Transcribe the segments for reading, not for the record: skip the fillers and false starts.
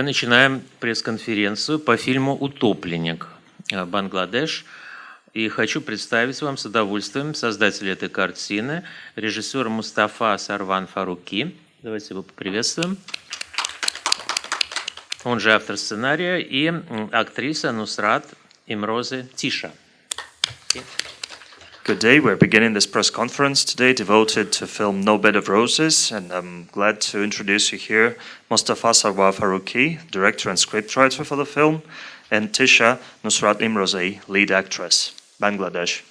начинаем пресс-конференцию по фильму «Утопленник. Бангладеш». И хочу представить вам с удовольствием создателя этой картины, режиссера МОСТАФА САРВАР ФАРУКИ. Давайте его поприветствуем. Он же автор сценария, и актриса Нусрат Имрозе Тиша. Good day. We're beginning this press conference today devoted to film No Bed of Roses, and I'm glad to introduce you here MOSTAFA SARWAR FAROOKI, director and scriptwriter for the film, and Tisha Nusrat Imroze, lead actress, Bangladesh.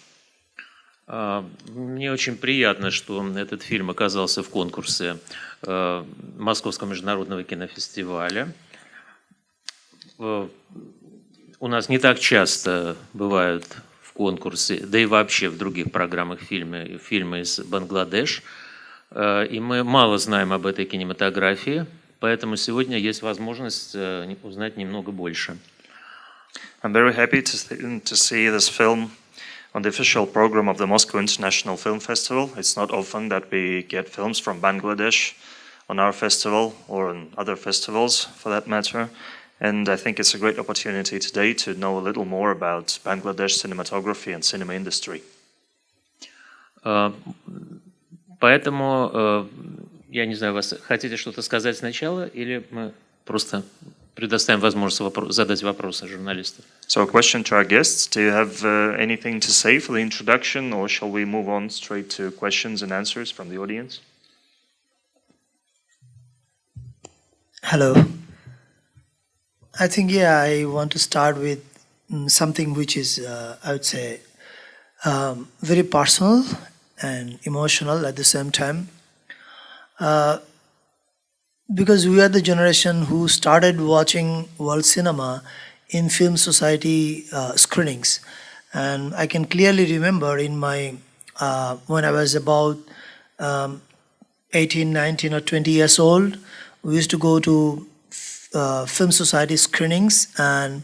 Мне очень приятно, что этот фильм оказался в конкурсе Московского международного кинофестиваля. У нас не так часто бывают в конкурсе, да и вообще в других программах фильмы из Бангладеш. И мы мало знаем об этой кинематографии, поэтому сегодня есть возможность узнать немного больше. I'm very happy to see this film on the official program of the Moscow International Film Festival. It's not often that we get films from Bangladesh on our festival or on other festivals for that matter. And I think it's a great opportunity today to know a little more about Bangladesh cinematography and cinema industry. Поэтому, я не знаю, вас хотите что-то сказать сначала, или мы просто предоставим возможность задать вопросы журналистам? So a question to our guests. Do you have anything to say for the introduction, or shall we move on straight to questions and answers from the audience? Hello. I think, I want to start with something which is, I would say, very personal and emotional at the same time. Because we are the generation who started watching world cinema in film society screenings. And I can clearly remember in my, when I was about 18, 19 or 20 years old, we used to go to film society screenings, and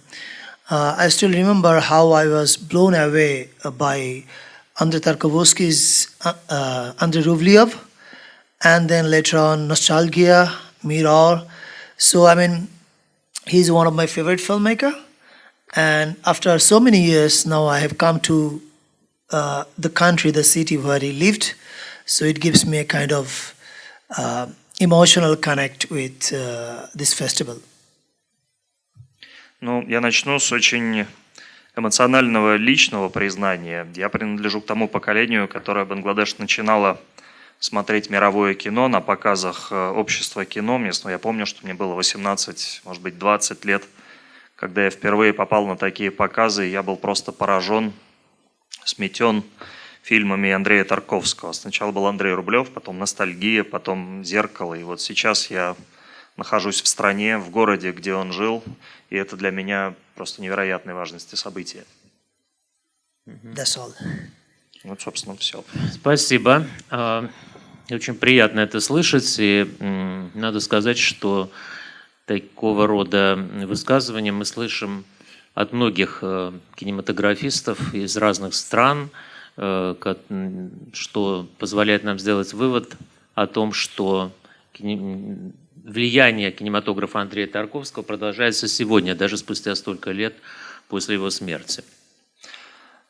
I still remember how I was blown away by Andrei Tarkovsky's Andrei Rublev, and then later on Nostalgia, Mirror. So I mean, he's one of my favorite filmmaker, and after so many years now I have come to the country, the city where he lived, so it gives me a kind of emotional connect with this festival. Ну, я начну с очень эмоционального личного признания. Я принадлежу к тому поколению, которое Бангладеш начинало смотреть мировое кино на показах общества кино. Я помню, что мне было 18, может быть, 20 лет, когда я впервые попал на такие показы, и я был просто поражен, сметен фильмами Андрея Тарковского. Сначала был Андрей Рублев, потом «Ностальгия», потом «Зеркало». И вот сейчас я нахожусь в стране, в городе, где он жил, и это для меня просто невероятной важности событие. That's all. Вот, собственно, все. Спасибо. Очень приятно это слышать, и надо сказать, что такого рода высказывания мы слышим от многих кинематографистов из разных стран, что позволяет нам сделать вывод о том, что влияние кинематографа Андрея Тарковского продолжается сегодня, даже спустя столько лет после его смерти.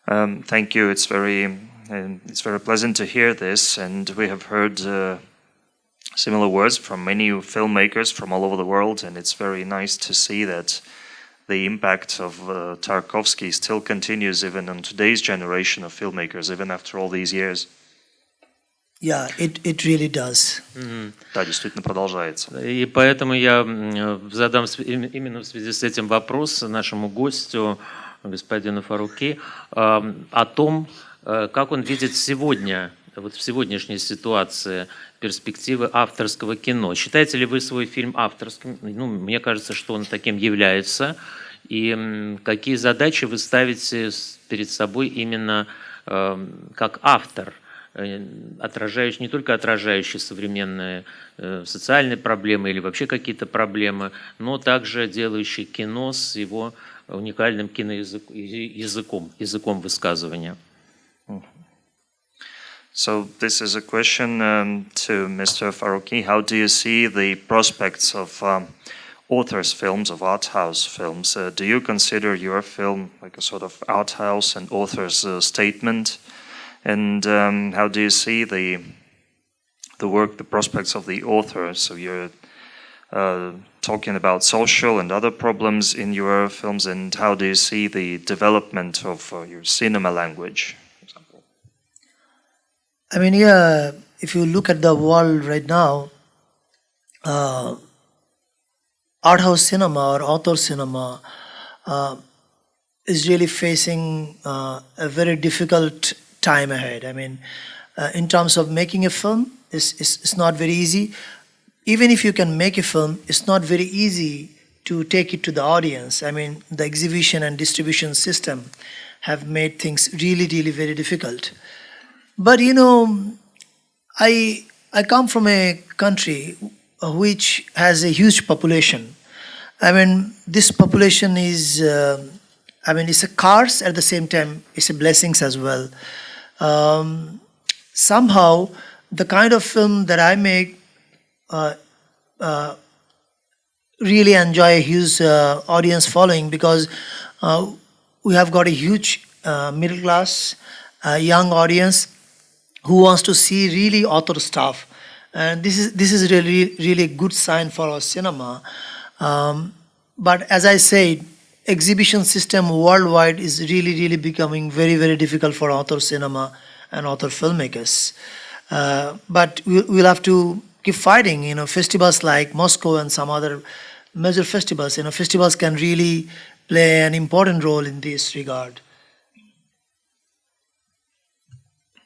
Thank you. It's very pleasant to hear this, and we have heard similar words from many filmmakers from all over the world, and it's very nice to see that the impact of Tarkovsky still continues even on today's generation of filmmakers, even after all these years. Yeah, it really does. Да, действительно продолжается. И поэтому я задам именно в связи с этим вопрос нашему гостю, господину Фаруки, о том, как он видит сегодня, вот в сегодняшней ситуации, перспективы авторского кино. Считаете ли вы свой фильм авторским? Ну, мне кажется, что он таким является. И какие задачи вы ставите перед собой именно как автор, отражающий, не только отражающий современные социальные проблемы или вообще какие-то проблемы, но также делающий кино с его уникальным языком высказывания. So this is a question to Mr. Farooki. How do you see the prospects of authors' films, of art house films. Do you consider your film like a sort of art house and author's statement? And how do you see the work, the prospects of the author? So you're talking about social and other problems in your films, and how do you see the development of your cinema language, for example? I mean, yeah, if you look at the world right now, art house cinema or author cinema is really facing a very difficult time ahead. I mean, in terms of making a film, it's not very easy. Even if you can make a film, it's not very easy to take it to the audience. I mean, the exhibition and distribution system have made things really, really very difficult. But you know, I come from a country which has a huge population. I mean, this population is, it's a curse at the same time, it's a blessings as well. Somehow, the kind of film that I make really enjoy a huge audience following, because we have got a huge middle class, young audience who wants to see really author stuff, and this is really a good sign for our cinema. But as I said, exhibition system worldwide is really becoming very difficult for author cinema and author filmmakers. But we'll have to keep fighting. You know, festivals like Moscow and some other major festivals, you know, festivals can really play an important role in this regard.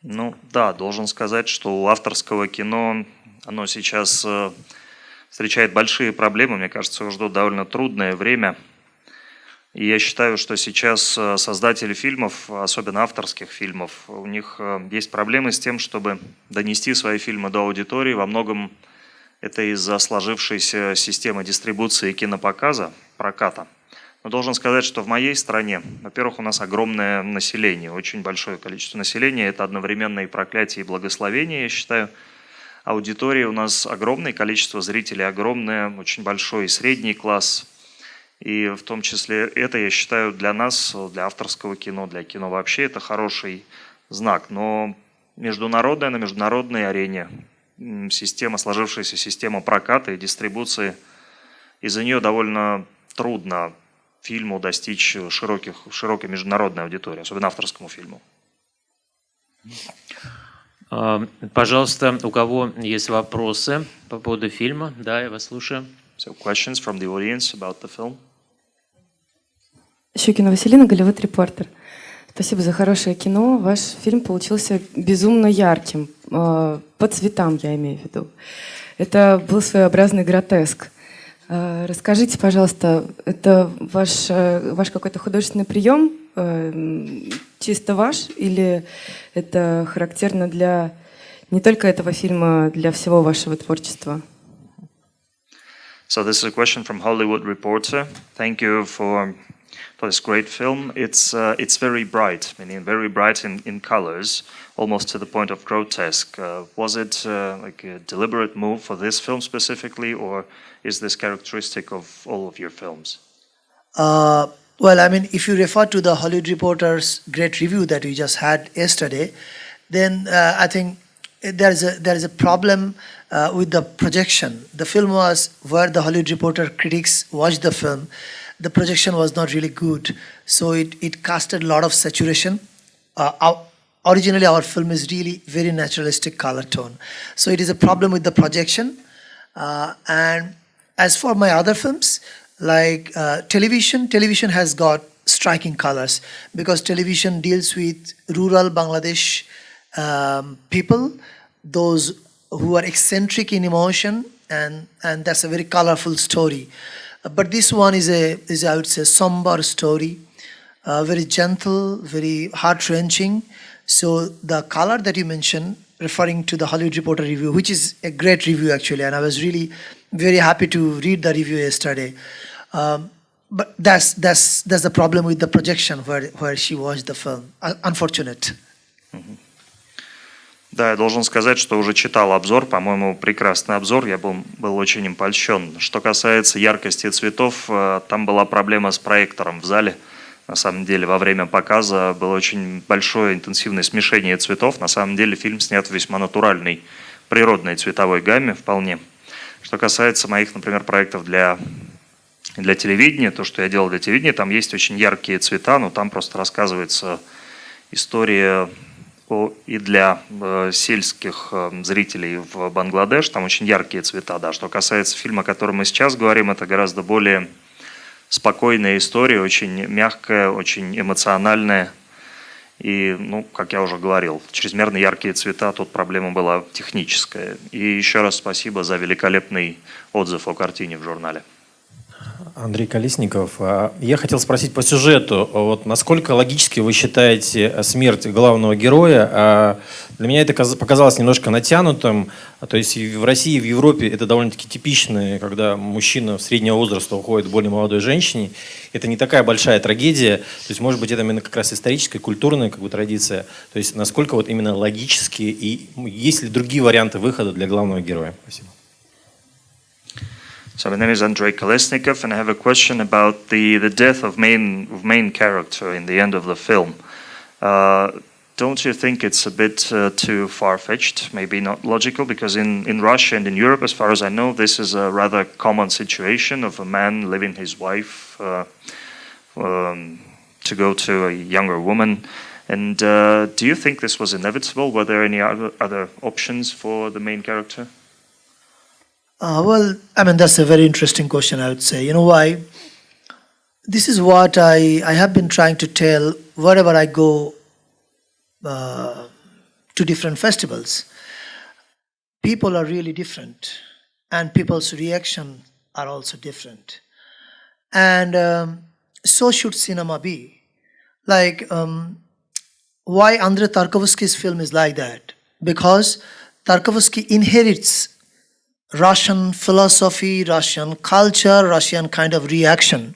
Ну да, должен сказать, что у авторского кино оно сейчас встречает большие проблемы. Мне кажется, его ждет довольно трудное время. И я считаю, что сейчас создатели фильмов, особенно авторских фильмов, у них есть проблемы с тем, чтобы донести свои фильмы до аудитории. Во многом это из-за сложившейся системы дистрибуции и кинопоказа, проката. Но должен сказать, что в моей стране, во-первых, у нас огромное население, очень большое количество населения. Это одновременно и проклятие, и благословение, я считаю. Аудитория у нас огромное, количество зрителей огромное, очень большой и средний класс. И в том числе это, я считаю, для нас, для авторского кино, для кино вообще, это хороший знак. Но на международной арене сложившаяся система проката и дистрибуции, из-за нее довольно трудно фильму достичь широкой международной аудитории, особенно авторскому фильму. Пожалуйста, у кого есть вопросы по поводу фильма? Да, я вас слушаю. So questions from the audience about the film? Щукина Василина, Голливуд Репортер. Спасибо за хорошее кино. Ваш фильм получился безумно ярким. По цветам, я имею в виду. Это был своеобразный гротеск. Расскажите, пожалуйста, это ваш какой-то художественный прием, чисто ваш, или это характерно для не только этого фильма, для всего вашего творчества? So this is a question from Hollywood Reporter. Thank you for this great film. It's very bright, meaning very bright in colors, almost to the point of grotesque. Was it like a deliberate move for this film specifically, or is this characteristic of all of your films? Well, I mean, if you refer to the Hollywood Reporter's great review that we just had yesterday, then I think there is a problem with the projection. The film was where the Hollywood Reporter critics watched the film. The projection was not really good, so it casted a lot of saturation. Originally, our film is really very naturalistic color tone, so it is a problem with the projection. And as for my other films, like television has got striking colors, because television deals with rural Bangladesh people, those who are eccentric in emotion, and that's a very colorful story. But this one is I would say, somber story, very gentle, very heart-wrenching. So the color that you mentioned, referring to the Hollywood Reporter review, which is a great review actually, and I was really very happy to read the review yesterday. But that's the problem with the projection where she watched the film. Unfortunate. Mm-hmm. Да, я должен сказать, что уже читал обзор, по-моему, прекрасный обзор, я был очень им польщен. Что касается яркости цветов, там была проблема с проектором в зале. На самом деле, во время показа было очень большое интенсивное смешение цветов. На самом деле, фильм снят в весьма натуральной, природной цветовой гамме вполне. Что касается моих, например, проектов для телевидения, то, что я делал для телевидения, там есть очень яркие цвета, но там просто рассказывается история и для сельских зрителей в Бангладеш, там очень яркие цвета, да. Что касается фильма, о котором мы сейчас говорим, это гораздо более спокойная история, очень мягкая, очень эмоциональная. И, ну, как я уже говорил, чрезмерно яркие цвета, тут проблема была техническая. И еще раз спасибо за великолепный отзыв о картине в журнале. Андрей Колесников. Я хотел спросить по сюжету. Вот насколько логически вы считаете смерть главного героя? Для меня это показалось немножко натянутым. То есть в России и в Европе это довольно-таки типично, когда мужчина среднего возраста уходит к более молодой женщине. Это не такая большая трагедия. То есть, может быть, это именно как раз историческая, культурная как бы традиция. То есть насколько вот именно логически и есть ли другие варианты выхода для главного героя? Спасибо. So my name is Andrei Kolesnikov, and I have a question about the death of main character in the end of the film. Don't you think it's a bit too far-fetched, maybe not logical? Because in Russia and in Europe, as far as I know, this is a rather common situation of a man leaving his wife to go to a younger woman. And do you think this was inevitable? Were there any other options for the main character? Well, I mean, that's a very interesting question, I would say. You know why? This is what I have been trying to tell wherever I go to different festivals. People are really different, and people's reaction are also different. And so should cinema be. Like, why Andrei Tarkovsky's film is like that? Because Tarkovsky inherits Russian philosophy, Russian culture, Russian kind of reaction.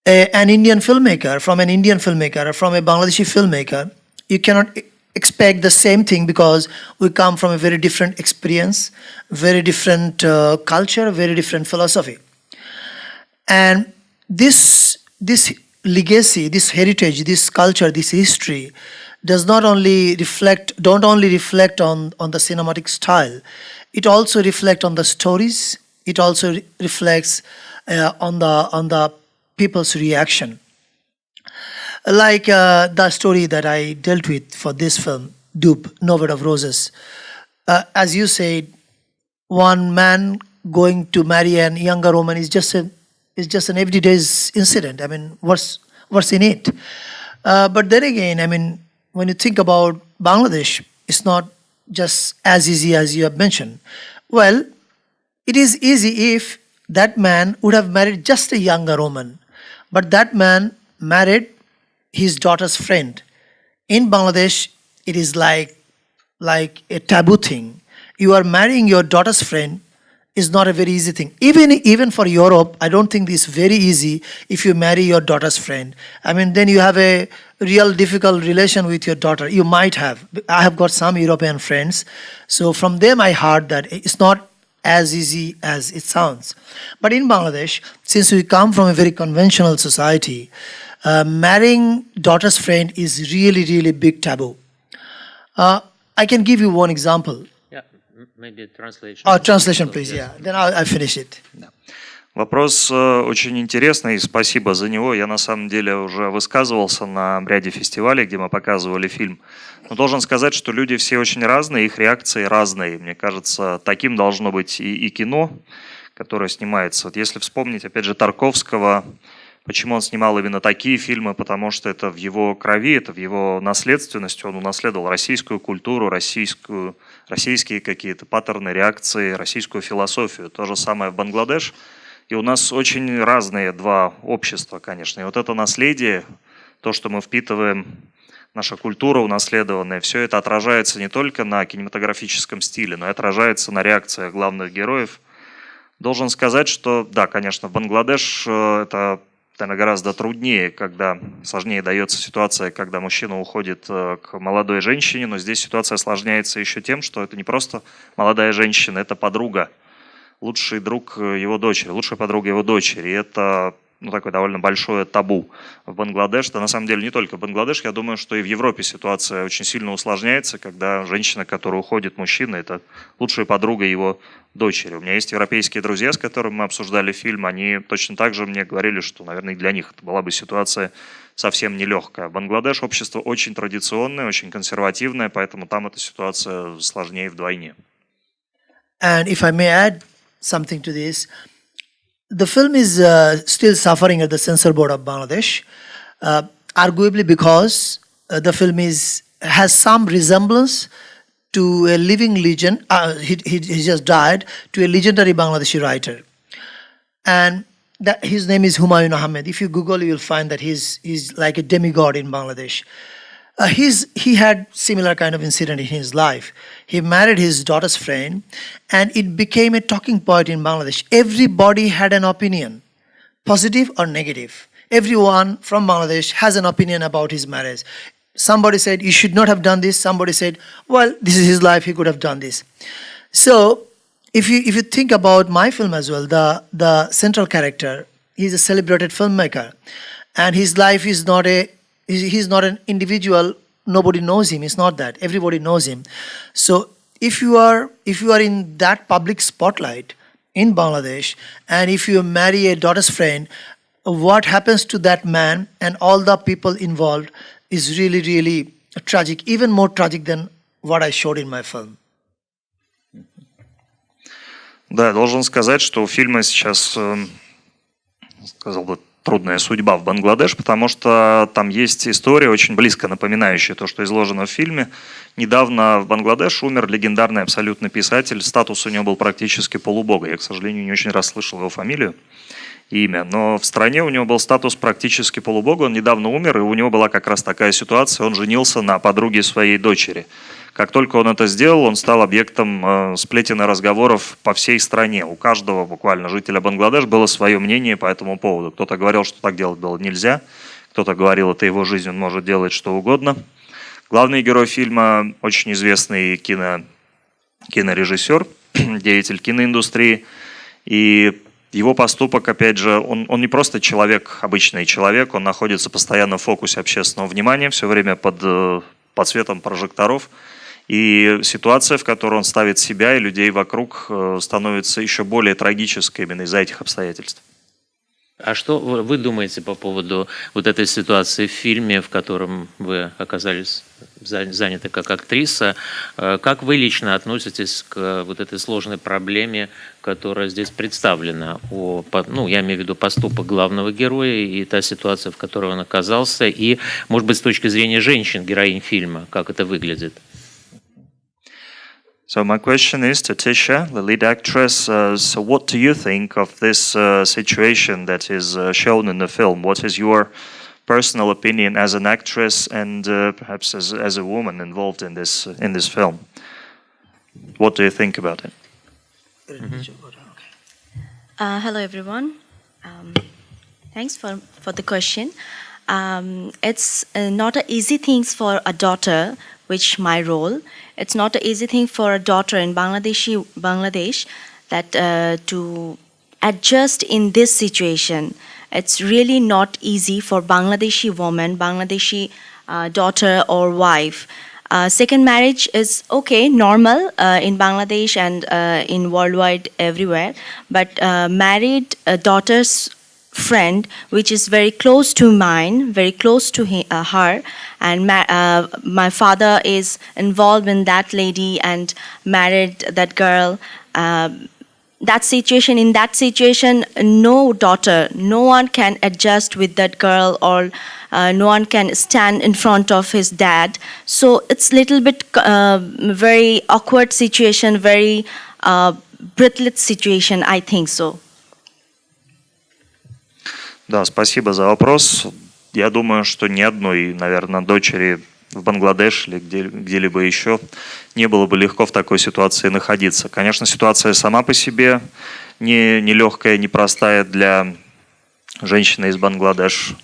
An Indian filmmaker, from an Indian filmmaker, or from a Bangladeshi filmmaker, you cannot expect the same thing because we come from a very different experience, very different culture, very different philosophy. And this legacy, this heritage, this culture, this history does not only reflect, don't only reflect on the cinematic style, it also reflects on the stories, it also reflects on the people's reaction. Like the story that I dealt with for this film, Dupe, No Bed of Roses. As you said, one man going to marry a younger woman is just an everyday incident. I mean, what's in it? But then again, I mean, when you think about Bangladesh, it's not just as easy as you have mentioned. Well, it is easy if that man would have married just a younger woman, but that man married his daughter's friend. In Bangladesh, it is like a taboo thing. You are marrying your daughter's friend is not a very easy thing. Even for Europe, I don't think it's very easy if you marry your daughter's friend. I mean, then you have a real difficult relation with your daughter. You might have. I have got some European friends. So from them I heard that it's not as easy as it sounds. But in Bangladesh, since we come from a very conventional society, marrying daughter's friend is really, really big taboo. I can give you one example. Maybe translation. Oh, translation, please, yeah. Then I finish it. Вопрос очень интересный, спасибо за него. Я на самом деле уже высказывался на ряде фестивалей, где мы показывали фильм. Но должен сказать, что люди все очень разные, их реакции разные. Мне кажется, таким должно быть и кино, которое снимается. Вот если вспомнить, опять же, Тарковского, почему он снимал именно такие фильмы, потому что это в его крови, это в его наследственности. Он унаследовал российскую культуру, российские какие-то паттерны реакции, российскую философию. То же самое в Бангладеш. И у нас очень разные два общества, конечно. И вот это наследие, то, что мы впитываем, наша культура унаследованная, все это отражается не только на кинематографическом стиле, но и отражается на реакциях главных героев. Должен сказать, что да, конечно, в Бангладеш это наверное, гораздо труднее, когда сложнее дается ситуация, когда мужчина уходит к молодой женщине, но здесь ситуация осложняется еще тем, что это не просто молодая женщина, это подруга, лучший друг его дочери, лучшая подруга его дочери. И это такое довольно большое табу в Бангладеш. Да, на самом деле не только в Бангладеш, я думаю, что и в Европе ситуация очень сильно усложняется, когда женщина, которая уходит, мужчина, это лучшая подруга его дочери. У меня есть европейские друзья, с которыми мы обсуждали фильм, они точно так же мне говорили, что, наверное, и для них это была бы ситуация совсем нелегкая. Бангладеш общество очень традиционное, очень консервативное, поэтому там эта ситуация сложнее вдвойне. And if I may add something to this, the film is still suffering at the censor board of Bangladesh, arguably because the film has some resemblance to a living legend. He just died, to a legendary Bangladeshi writer, and his name is Humayun Ahmed. If you Google, you will find that he's like a demigod in Bangladesh. He had similar kind of incident in his life. He married his daughter's friend, and it became a talking point in Bangladesh. Everybody had an opinion, positive or negative. Everyone from Bangladesh has an opinion about his marriage. Somebody said, you should not have done this. Somebody said, well, this is his life, he could have done this. So if you think about my film as well, the central character, he's a celebrated filmmaker, and his life is not he's not an individual. Nobody knows him. It's not that. Everybody knows him. So if you are in that public spotlight in Bangladesh, and if you marry a daughter's friend, what happens to that man and all the people involved is really, really tragic, even more tragic than what I showed in my film. Да, должен сказать, что у фильма сейчас, сказал бы, трудная судьба в Бангладеш, потому что там есть история, очень близко напоминающая то, что изложено в фильме. Недавно в Бангладеш умер легендарный абсолютно писатель, статус у него был практически полубога. Я, к сожалению, не очень раз слышал его фамилию и имя, но в стране у него был статус практически полубога, он недавно умер, и у него была как раз такая ситуация, он женился на подруге своей дочери. Как только он это сделал, он стал объектом сплетен и разговоров по всей стране. У каждого буквально жителя Бангладеш было свое мнение по этому поводу. Кто-то говорил, что так делать было нельзя, кто-то говорил, это его жизнь, он может делать что угодно. Главный герой фильма – очень известный кинорежиссер, деятель киноиндустрии. И его поступок, опять же, он не просто человек, обычный человек, он находится постоянно в фокусе общественного внимания, все время под светом прожекторов. И ситуация, в которой он ставит себя и людей вокруг, становится еще более трагической именно из-за этих обстоятельств. А что вы думаете по поводу вот этой ситуации в фильме, в котором вы оказались заняты как актриса? Как вы лично относитесь к вот этой сложной проблеме, которая здесь представлена? Я имею в виду поступок главного героя и та ситуация, в которой он оказался, и, может быть, с точки зрения женщин, героинь фильма, как это выглядит? So my question is to Tisha, the lead actress. So what do you think of this situation that is shown in the film? What is your personal opinion as an actress and perhaps as a woman involved in this film? What do you think about it? Hello everyone. Thanks for the question. It's not an easy thing for a daughter, which my role. It's not an easy thing for a daughter in Bangladesh that to adjust in this situation. It's really not easy for Bangladeshi woman, Bangladeshi daughter or wife. Second marriage is okay, normal in Bangladesh and in worldwide everywhere. But married daughter's friend, which is very close to mine, very close to her, and my father is involved in that lady and married that girl. In that situation, no daughter, no one can adjust with that girl, or no one can stand in front of his dad. So it's little bit very awkward situation, very breathless situation, I think so. Да, спасибо за вопрос. Я думаю, что ни одной, наверное, дочери в Бангладеш или где-либо еще не было бы легко в такой ситуации находиться. Конечно, ситуация сама по себе нелегкая, непростая для женщина из Бангладеш.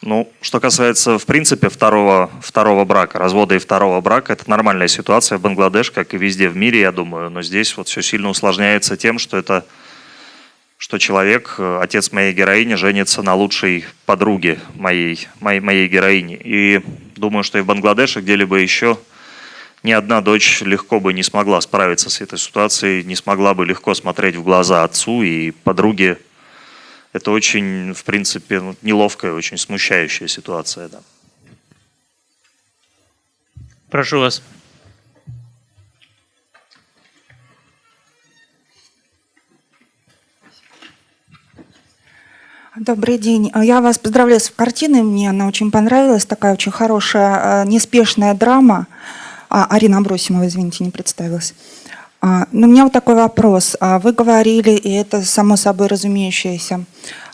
Ну, что касается, в принципе, второго брака, развода и второго брака, это нормальная ситуация в Бангладеш, как и везде в мире, я думаю. Но здесь вот все сильно усложняется тем, что человек, отец моей героини, женится на лучшей подруге моей героини. И думаю, что и в Бангладеше, где-либо еще, ни одна дочь легко бы не смогла справиться с этой ситуацией, не смогла бы легко смотреть в глаза отцу и подруге. Это очень, в принципе, неловкая, очень смущающая ситуация. Да. Прошу вас. Добрый день. Я вас поздравляю с картиной. Мне она очень понравилась. Такая очень хорошая, неспешная драма. Арина Абросимова, извините, не представилась. Но у меня вот такой вопрос. Вы говорили, и это само собой разумеющееся,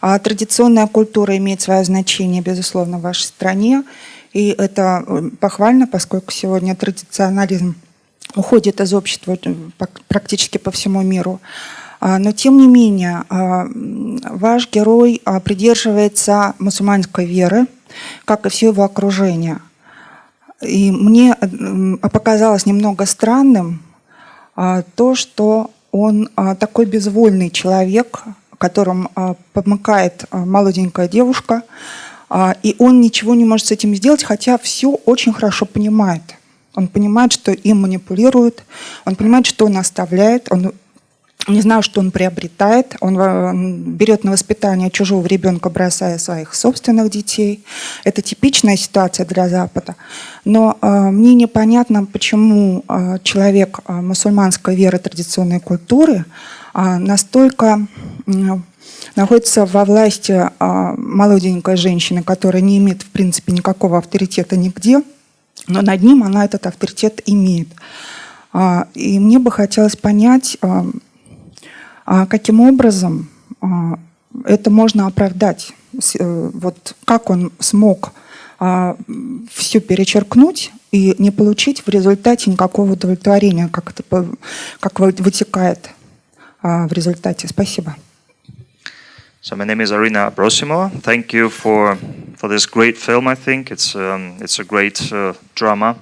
традиционная культура имеет свое значение, безусловно, в вашей стране. И это похвально, поскольку сегодня традиционализм уходит из общества практически по всему миру. Но, тем не менее, ваш герой придерживается мусульманской веры, как и все его окружение. И мне показалось немного странным то, что он такой безвольный человек, которым помыкает молоденькая девушка, и он ничего не может с этим сделать, хотя все очень хорошо понимает. Он понимает, что им манипулируют, он понимает, что он оставляет, он не знаю, что он приобретает, он берет на воспитание чужого ребенка, бросая своих собственных детей. Это типичная ситуация для Запада. Но мне непонятно, почему человек мусульманской веры, традиционной культуры настолько находится во власти молоденькой женщины, которая не имеет, в принципе, никакого авторитета нигде, но над ним она этот авторитет имеет. И мне бы хотелось понять, каким образом это можно оправдать? Вот как он смог все перечеркнуть и не получить в результате никакого удовлетворения, как вытекает в результате? Спасибо. So my name is Arina Abrosimova. Thank you for this great film. I think it's a great drama.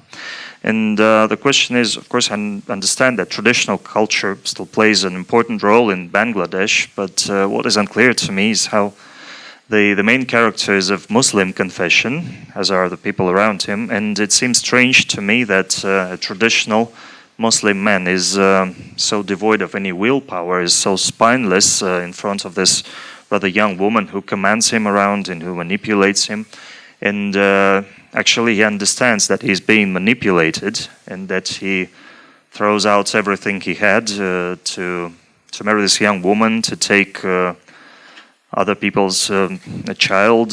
And the question is, of course, I understand that traditional culture still plays an important role in Bangladesh, but what is unclear to me is how the main character is of Muslim confession, as are the people around him, and it seems strange to me that a traditional Muslim man is so devoid of any willpower, is so spineless in front of this rather young woman who commands him around and who manipulates him. And actually he understands that he's being manipulated and that he throws out everything he had to marry this young woman, to take other people's child.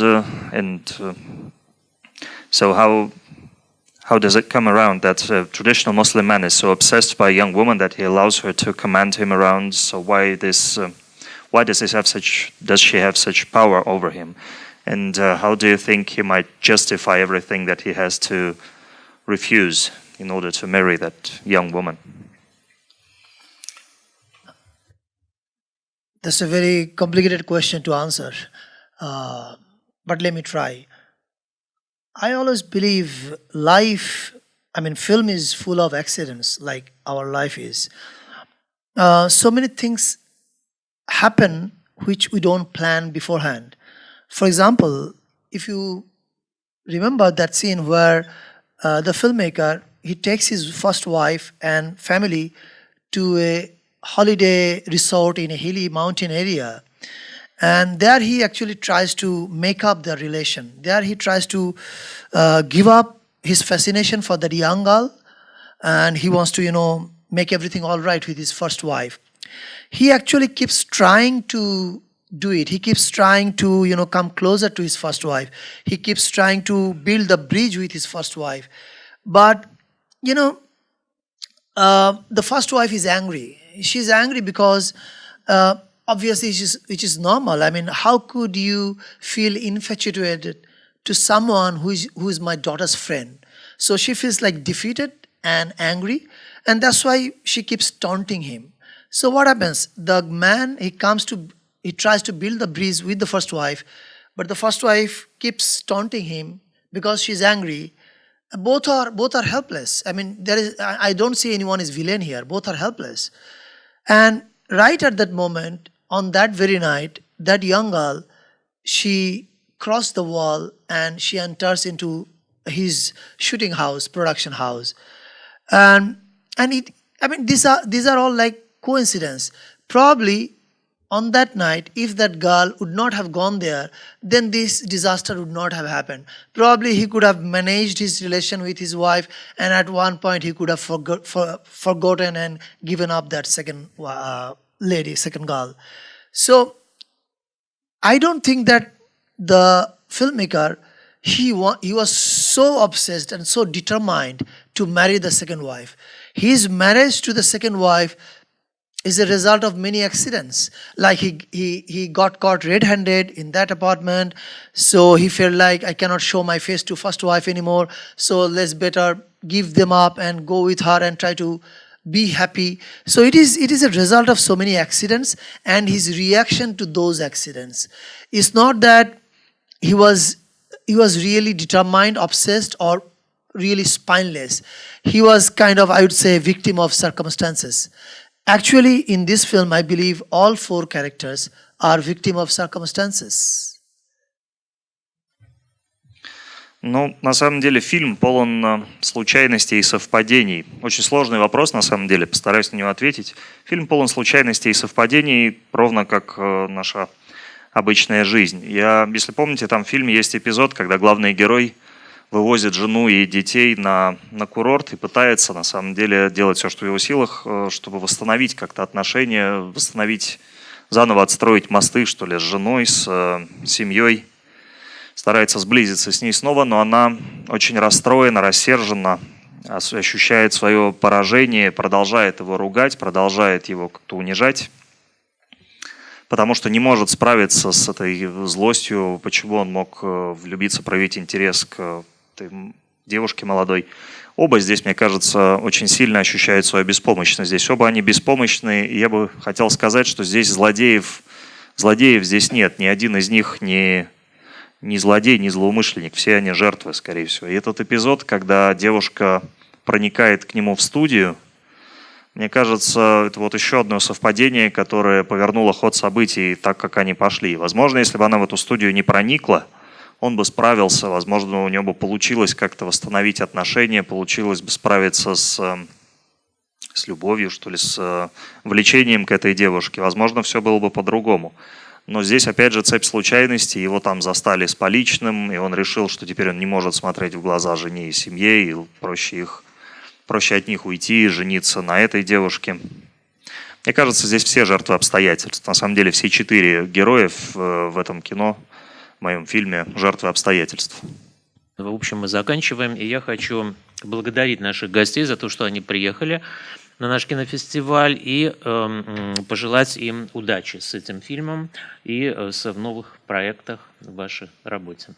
So how does it come around that a traditional Muslim man is so obsessed by a young woman that he allows her to command him around? So why does she have such power over him? And how do you think he might justify everything that he has to refuse in order to marry that young woman? That's a very complicated question to answer, but let me try. I always believe film is full of accidents, like our life is. So many things happen which we don't plan beforehand. For example, if you remember that scene where the filmmaker, he takes his first wife and family to a holiday resort in a hilly mountain area, and there he actually tries to make up their relation. There he tries to give up his fascination for that young girl, and he wants to, make everything all right with his first wife. He actually keeps trying to do it. He keeps trying to, come closer to his first wife. He keeps trying to build a bridge with his first wife. But, the first wife is angry. She's angry because, obviously, which is normal. I mean, how could you feel infatuated to someone who is my daughter's friend? So she feels like defeated and angry, and that's why she keeps taunting him. So what happens? The man, he comes to he tries to build the bridge with the first wife, but the first wife keeps taunting him because she's angry. Both are helpless. I mean, I don't see anyone is villain here. Both are helpless. And right at that moment, on that very night, that young girl, she crossed the wall and she enters into his shooting house, production house. And these are all like coincidence. Probably on that night, if that girl would not have gone there, then this disaster would not have happened. Probably he could have managed his relation with his wife, and at one point he could have forgotten and given up that second girl. So I don't think that the filmmaker, he was so obsessed and so determined to marry the second wife. His marriage to the second wife is a result of many accidents. Like he got caught red-handed in that apartment, so he felt like, I cannot show my face to first wife anymore, so let's better give them up and go with her and try to be happy. So it is a result of so many accidents, and his reaction to those accidents. It's not that he was really determined, obsessed, or really spineless. He was kind of, I would say, a victim of circumstances. Actually, in this film, I believe all four characters are victim of circumstances. Ну, на самом деле, фильм полон случайностей и совпадений. Очень сложный вопрос, на самом деле, постараюсь на него ответить. Фильм полон случайностей и совпадений, ровно как наша обычная жизнь. Если помните, там в фильме есть эпизод, когда главный герой вывозит жену и детей на курорт и пытается, на самом деле, делать все, что в его силах, чтобы восстановить как-то отношения, восстановить, заново отстроить мосты, что ли, с женой, с семьей. Старается сблизиться с ней снова, но она очень расстроена, рассержена, ощущает свое поражение, продолжает его ругать, продолжает его как-то унижать, потому что не может справиться с этой злостью, почему он мог влюбиться, проявить интерес к девушке молодой. Оба здесь, мне кажется, очень сильно ощущают свою беспомощность. Здесь оба они беспомощны, и я бы хотел сказать, что здесь злодеев здесь нет. Ни один из них не злодей, не злоумышленник. Все они жертвы, скорее всего. И этот эпизод, когда девушка проникает к нему в студию, мне кажется, это вот еще одно совпадение, которое повернуло ход событий так, как они пошли. Возможно, если бы она в эту студию не проникла, он бы справился, возможно, у него бы получилось как-то восстановить отношения, получилось бы справиться с любовью, что ли, с влечением к этой девушке. Возможно, все было бы по-другому. Но здесь, опять же, цепь случайностей. Его там застали с поличным, и он решил, что теперь он не может смотреть в глаза жене и семье, и проще от них уйти и жениться на этой девушке. Мне кажется, здесь все жертвы обстоятельств. На самом деле, все 4 героя в этом кино, в моем фильме, жертвы обстоятельств. В общем, мы заканчиваем, и я хочу поблагодарить наших гостей за то, что они приехали на наш кинофестиваль, и пожелать им удачи с этим фильмом и в новых проектах в вашей работе.